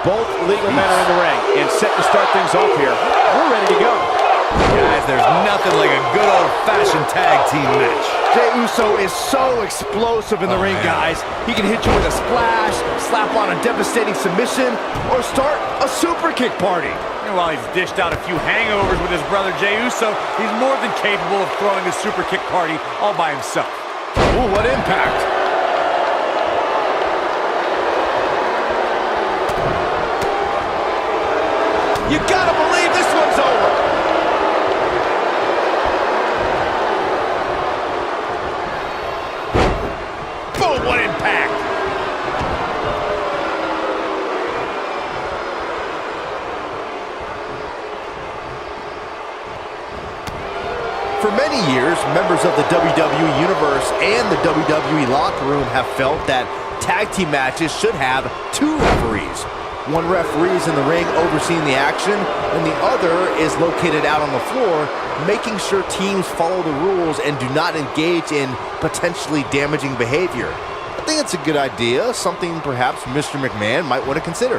Both legal men are in the ring and set to start things off here. We're ready to go. Guys, there's nothing like a good old-fashioned tag team match. Jey Uso is so explosive in the ring, guys. He can hit you with a splash, slap on a devastating submission, or start a super kick party. And while he's dished out a few hangovers with his brother Jey Uso, he's more than capable of throwing a super kick party all by himself. Ooh, what impact. You gotta believe this one's over. Boom, what impact. For many years, members of the WWE Universe and the WWE locker room have felt that tag team matches should have two referees. One referee is in the ring overseeing the action, and the other is located out on the floor, making sure teams follow the rules and do not engage in potentially damaging behavior. I think it's a good idea, something perhaps Mr. McMahon might want to consider.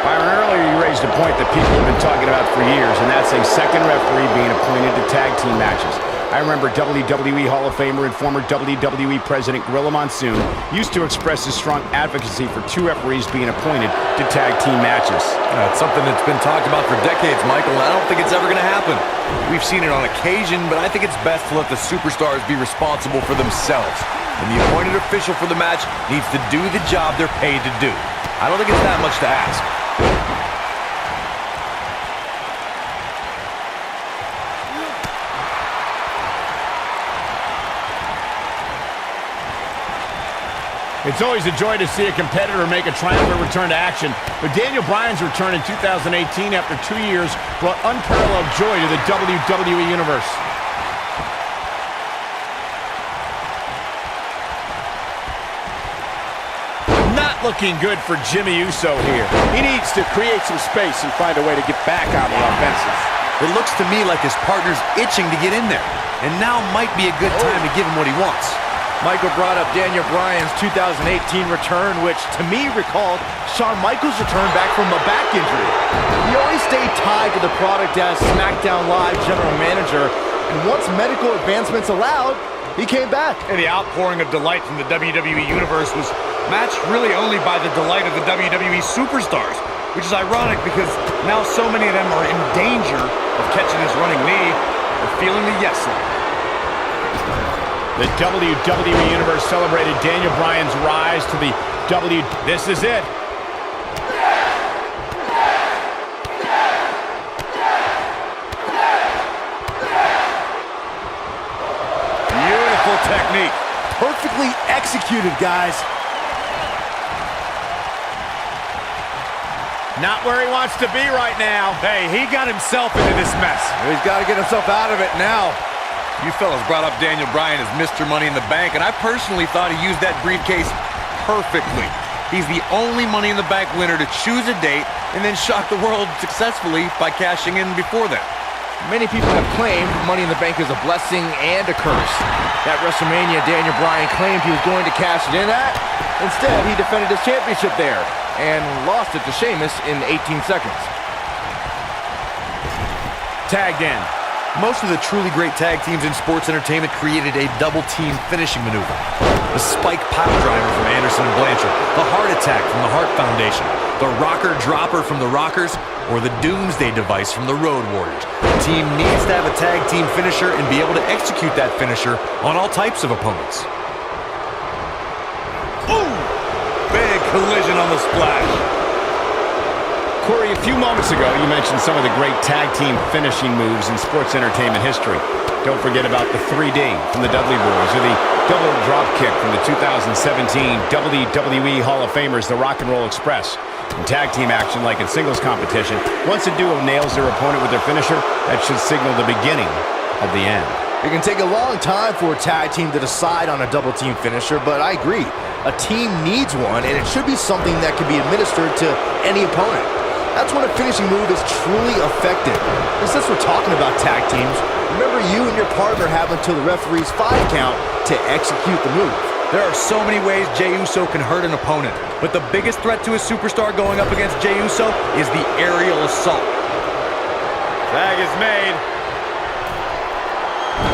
Byron, earlier you raised a point that people have been talking about for years, and that's a second referee being appointed to tag team matches. I remember WWE Hall of Famer and former WWE President Gorilla Monsoon used to express his strong advocacy for two referees being appointed to tag team matches. It's something that's been talked about for decades, Michael, and I don't think it's ever going to happen. We've seen it on occasion, but I think it's best to let the superstars be responsible for themselves. And the appointed official for the match needs to do the job they're paid to do. I don't think it's that much to ask. It's always a joy to see a competitor make a triumphant return to action, but Daniel Bryan's return in 2018 after 2 years brought unparalleled joy to the WWE Universe. Not looking good for Jimmy Uso here. He needs to create some space and find a way to get back on the offensive. It looks to me like his partner's itching to get in there, and now might be a good time to give him what he wants. Michael brought up Daniel Bryan's 2018 return, which to me recalled Shawn Michaels' return back from a back injury. He always stayed tied to the product as SmackDown Live general manager, and once medical advancements allowed, he came back. And the outpouring of delight from the WWE Universe was matched really only by the delight of the WWE superstars, which is ironic because now so many of them are in danger of catching this running knee or feeling the yes line. The WWE Universe celebrated Daniel Bryan's rise to the This is it. Beautiful technique. Perfectly executed, guys. Not where he wants to be right now. Hey, he got himself into this mess. He's got to get himself out of it now. You fellas brought up Daniel Bryan as Mr. Money in the Bank, and I personally thought he used that briefcase perfectly. He's the only Money in the Bank winner to choose a date and then shock the world successfully by cashing in before that. Many people have claimed Money in the Bank is a blessing and a curse. That WrestleMania, Daniel Bryan claimed he was going to cash it in at. Instead, he defended his championship there and lost it to Sheamus in 18 seconds. Tagged in. Most of the truly great tag teams in sports entertainment created a double-team finishing maneuver. The spike pile driver from Anderson and Blanchard, the heart attack from the Hart Foundation, the rocker dropper from the Rockers, or the Doomsday device from the Road Warriors. The team needs to have a tag team finisher and be able to execute that finisher on all types of opponents. Ooh! Big collision on the splash. Corey, a few moments ago, you mentioned some of the great tag team finishing moves in sports entertainment history. Don't forget about the 3D from the Dudley Boys or the double drop kick from the 2017 WWE Hall of Famers, the Rock and Roll Express. In tag team action, like in singles competition, once a duo nails their opponent with their finisher, that should signal the beginning of the end. It can take a long time for a tag team to decide on a double team finisher, but I agree. A team needs one, and it should be something that can be administered to any opponent. That's when a finishing move is truly effective. And since we're talking about tag teams, remember you and your partner have until the referee's 5 count to execute the move. There are so many ways Jey Uso can hurt an opponent, but the biggest threat to a superstar going up against Jey Uso is the aerial assault. Tag is made.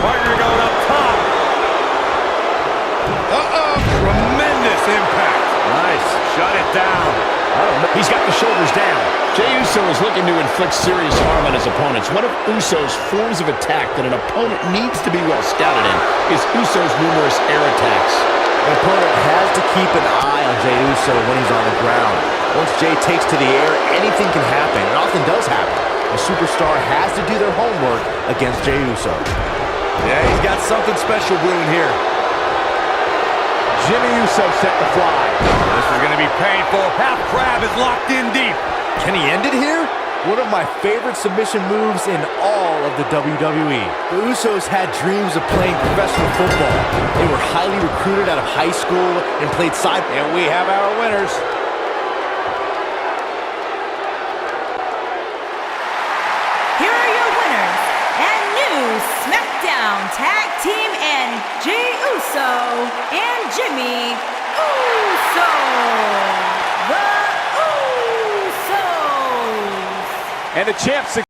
Partner going up top. Tremendous impact. Nice. Shut it down. He's got the shoulders down. Jey Uso is looking to inflict serious harm on his opponents. One of Uso's forms of attack that an opponent needs to be well scouted in is Uso's numerous air attacks. The opponent has to keep an eye on Jey Uso when he's on the ground. Once Jey takes to the air, anything can happen. It often does happen. A superstar has to do their homework against Jey Uso. Yeah, he's got something special brewing here. Jimmy Uso set to fly. This is going to be painful. Half crab is locked in deep. Can he end it here? One of my favorite submission moves in all of the WWE. The Usos had dreams of playing professional football. They were highly recruited out of high school and played side. And we have our winners. Here are your winners and new SmackDown Tag Team and Jey Uso and Jimmy Uso. The Usos. And the champs